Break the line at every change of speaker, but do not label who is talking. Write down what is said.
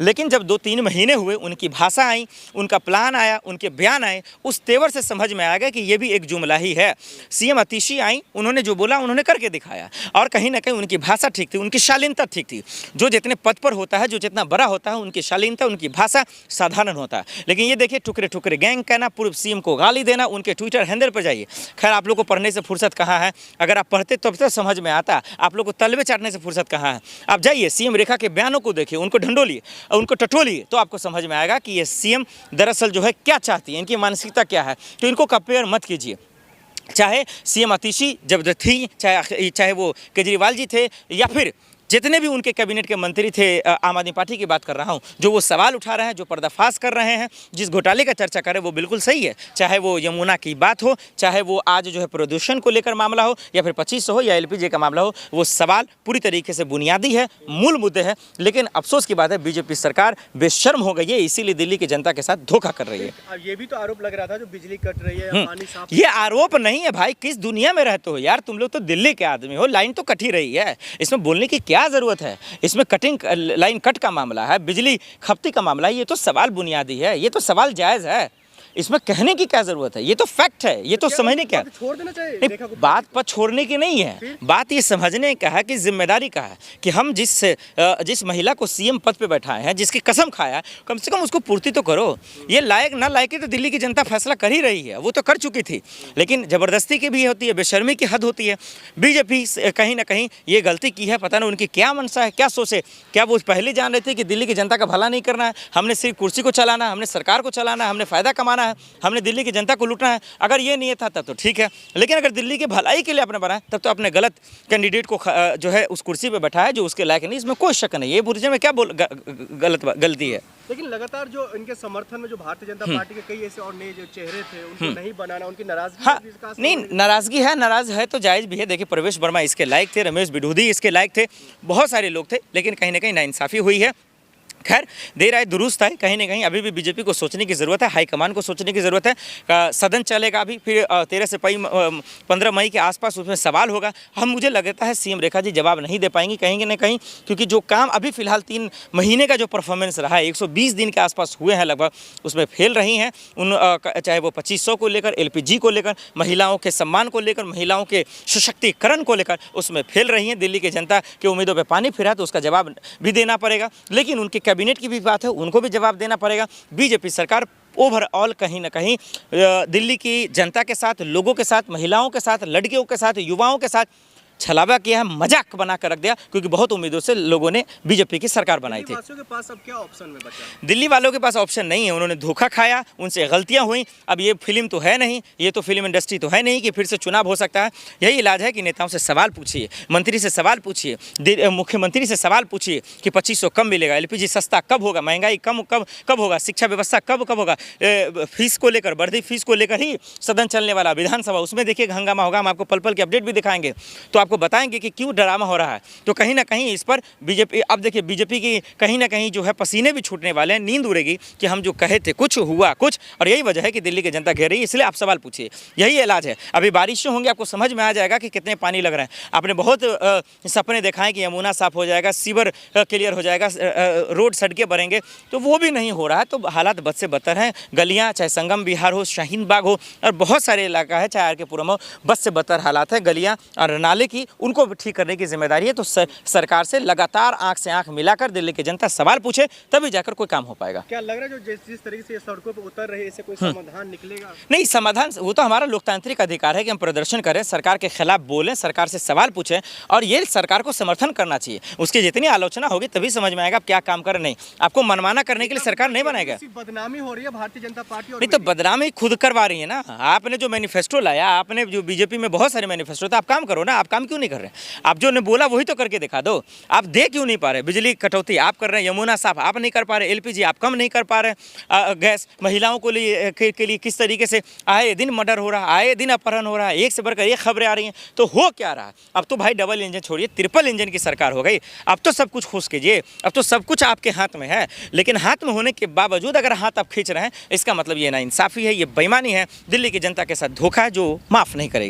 लेकिन जब 2-3 महीने हुए, उनकी भाषा आई, उनका प्लान आया, उनके बयान आए, उस तेवर से समझ में आ गया कि ये भी एक जुमला ही है। सीएम आतिशी आई, उन्होंने जो बोला उन्होंने करके दिखाया, और कहीं ना कहीं उनकी भाषा ठीक थी, उनकी शालीनता ठीक थी। जो जितने पद पर होता है, जो जितना बड़ा होता है, उनकी शालीनता, उनकी भाषा साधारण होता है। लेकिन ये देखिए, टुकड़े टुकड़े गैंग कहना, पूर्व सीएम को गाली देना, उनके ट्विटर हैंडल पर जाइए। खैर, आप लोग को पढ़ने से फुर्सत कहाँ है? अगर आप पढ़ते तब तो समझ में आता, आप लोग को तलवे चाटने से फुर्सत कहाँ है? आप जाइए सीएम रेखा के बयानों को देखिए, उनको ढंढोलिए, उनको टटोलिए, तो आपको समझ में आएगा कि ये सीएम दरअसल जो है क्या चाहती है, इनकी मानसिकता क्या है। तो इनको कंपेयर मत कीजिए। चाहे सीएम आतिशी जब थी, चाहे वो केजरीवाल जी थे, या फिर जितने भी उनके कैबिनेट के मंत्री थे, आम आदमी पार्टी की बात कर रहा हूं, जो वो सवाल उठा रहे हैं, जो पर्दाफाश कर रहे हैं, जिस घोटाले का चर्चा कर रहे हैं, वो बिल्कुल सही है। चाहे वो यमुना की बात हो, चाहे वो आज जो है प्रदूषण को लेकर मामला हो, या फिर 2500 हो, या एलपीजी का मामला हो, वो सवाल पूरी तरीके से बुनियादी है, मूल मुद्दे हैं। लेकिन अफसोस की बात है, बीजेपी सरकार बेशर्म हो गई है, इसीलिए दिल्ली की जनता के साथ धोखा कर रही है।
अब ये भी तो आरोप लग रहा था, जो बिजली कट रही है, पानी साफ।
ये आरोप नहीं है भाई, किस दुनिया में रहते हो यार तुम लोग? तो दिल्ली के आदमी हो, लाइन तो कट ही रही है, इसमें बोलने की क्या जरूरत है? इसमें कटिंग लाइन कट का मामला है, बिजली खपती का मामला है, ये तो सवाल बुनियादी है, ये तो सवाल जायज़ है, इसमें कहने की क्या जरूरत है? ये तो फैक्ट है, ये तो समझने क्या,
छोड़ देना चाहिए।
बात पर छोड़ने की नहीं है, बात ये समझने का है कि जिम्मेदारी का है कि हम जिस महिला को सीएम पद पे बैठाए हैं, जिसकी कसम खाया, कम से कम उसको पूर्ति तो करो। ये लायक ना लायक तो दिल्ली की जनता फैसला कर ही रही है, वो तो कर चुकी थी, लेकिन ज़बरदस्ती की भी होती है, बेशर्मी की हद होती है। बीजेपी कहीं ना कहीं ये गलती की है, पता नहीं उनकी क्या मंशा है, क्या सोचे। क्या वो पहले जान रहे थे कि दिल्ली की जनता का भला नहीं करना है, हमने सिर्फ कुर्सी को चलाना है, हमने सरकार को चलाना है, हमने फ़ायदा कमाना है, हमने दिल्ली की जनता को लूटना है? अगर ये नहीं था तब तो ठीक है, लेकिन अगर दिल्ली की भलाई के लिए आपने बनाया, तब तो अपने गलत कैंडिडेट को जो है उस कुर्सी पे बैठाया जो उसके लायक नहीं, इसमें कोई शक नहीं। ये बुर्जे में क्या गलती है?
लेकिन लगातार जो इनके समर्थन में जो भारतीय जनता पार्टी के कई ऐसे और नए जो चेहरे थे, उनको नहीं बनाना, उनकी नाराजगी।
हाँ, नहीं, नाराजगी है, नाराज है तो जायज़ भी है। देखिए, प्रवेश वर्मा इसके लायक थे, रमेश बिडूदी इसके लायक थे, बहुत सारे लोग थे, लेकिन कहीं ना कहीं नाइंसाफ़ी हुई है। खैर, देर आए दुरुस्त है, कहीं ना कहीं अभी भी बीजेपी को सोचने की ज़रूरत है, हाईकमान को सोचने की ज़रूरत है। सदन चलेगा अभी, फिर 13 से 15 मई के आसपास उसमें सवाल होगा। मुझे लगता है सीएम रेखा जी जवाब नहीं दे पाएंगी कहीं ना कहीं, क्योंकि जो काम अभी फिलहाल 3 महीने का जो परफॉर्मेंस रहा है, 120 दिन के आसपास हुए हैं लगभग, उसमें फेल रही हैं। चाहे वो 2500 को लेकर, एलपीजी को लेकर, महिलाओं के सम्मान को लेकर, महिलाओं के सशक्तिकरण को लेकर, उसमें फेल रही हैं। दिल्ली की जनता के उम्मीदों पर पानी फिरा, तो उसका जवाब भी देना पड़ेगा। लेकिन उनके कैबिनेट की भी बात है, उनको भी जवाब देना पड़ेगा। बीजेपी सरकार ओवरऑल कहीं ना कहीं दिल्ली की जनता के साथ, लोगों के साथ, महिलाओं के साथ, लड़कियों के साथ, युवाओं के साथ छलावा किया है, मजाक बना कर रख दिया, क्योंकि बहुत उम्मीदों से लोगों ने बीजेपी की सरकार बनाई थी।
दिल्ली वासियों के पास अब क्या ऑप्शन में बचा?
दिल्ली वालों के पास ऑप्शन नहीं है, उन्होंने धोखा खाया, उनसे गलतियां हुई। अब ये फिल्म तो है नहीं, ये तो फिल्म इंडस्ट्री तो है नहीं कि फिर से चुनाव हो सकता है। यही इलाज है कि नेताओं से सवाल पूछिए, मंत्री से सवाल पूछिए, मुख्यमंत्री से सवाल पूछिए कि 2500 कब मिलेगा, एलपीजी सस्ता कब होगा, महंगाई कब होगा, शिक्षा व्यवस्था कब होगा, फीस को लेकर, बढ़ती फीस को लेकर ही सदन चलने वाला, विधानसभा उसमें देखिए हंगामा होगा। हम आपको पल पल के अपडेट भी दिखाएंगे, तो आपको बताएंगे कि क्यों ड्रामा हो रहा है। तो कहीं ना कहीं इस पर बीजेपी, अब देखिए बीजेपी की कहीं ना कहीं जो है पसीने भी छूटने वाले हैं, नींद उड़ेगी कि हम जो कहे थे कुछ हुआ कुछ, और यही वजह है कि दिल्ली की जनता घेर रही है। इसलिए आप सवाल पूछिए, यही इलाज है। अभी बारिशें होंगी, आपको समझ में आ जाएगा कि कितने पानी लग रहे हैं। आपने बहुत सपने दिखाए कि यमुना साफ हो जाएगा, सीवर क्लियर हो जाएगा, रोड सड़कें बढ़ेंगे, तो वो भी नहीं हो रहा है। तो हालात बद से बदतर हैं। गलियाँ, चाहे संगम विहार हो, शाहीन बाग हो, और बहुत सारे इलाका है, चाहे आर के पुरम हो, बद से बदतर हालात है। गलियाँ और नाले की, उनको ठीक करने की जिम्मेदारी है। तो सरकार से लगातार आंख से आंख मिलाकर दिल्ली की जनता सवाल पूछे, तभी जाकर कोई काम हो पाएगा।
क्या लग रहा है जो जिस तरीके से सड़कों पर उतर रहे, इससे कोई समाधान निकलेगा?
नहीं, समाधान वो तो हमारा लोकतांत्रिक अधिकार है कि हम प्रदर्शन करें, सरकार के खिलाफ बोलें, सरकार से सवाल पूछें, और ये सरकार को समर्थन करना चाहिए। उसकी जितनी आलोचना होगी तभी समझ में आएगा आप क्या काम कर रहे। नहीं, आपको मनमाना करने के लिए सरकार नहीं बनाएगा।
बदनामी हो रही है भारतीय जनता पार्टी,
नहीं तो बदनामी खुद करवा रही है ना। आपने जो मैनिफेस्टो लाया, आपने जो बीजेपी में बहुत सारे मैनिफेस्टो थे, आप काम करो ना। आप काम क्यों नहीं कर रहे? आप जो ने बोला वही तो करके दिखा दो। आप दे क्यों नहीं पा रहे? बिजली कटौती आप कर रहे हैं, यमुना साफ आप नहीं कर पा रहे, एलपीजी आप कम नहीं कर पा रहे, गैस महिलाओं को के लिए किस तरीके से आए दिन मर्डर हो रहा है, आए दिन अपहरण हो रहा है, एक से बढ़कर एक खबरें आ रही हैं। तो हो क्या रहा? अब तो भाई डबल इंजन छोड़िए, ट्रिपल इंजन की सरकार हो गई। अब तो सब कुछ खोज कीजिए, अब तो सब कुछ आपके हाथ में है। लेकिन हाथ में होने के बावजूद अगर हाथ आप खींच रहे हैं, इसका मतलब ये नाइंसाफ़ी है, ये बेईमानी है, दिल्ली की जनता के साथ धोखा है, जो माफ़ नहीं करेगी।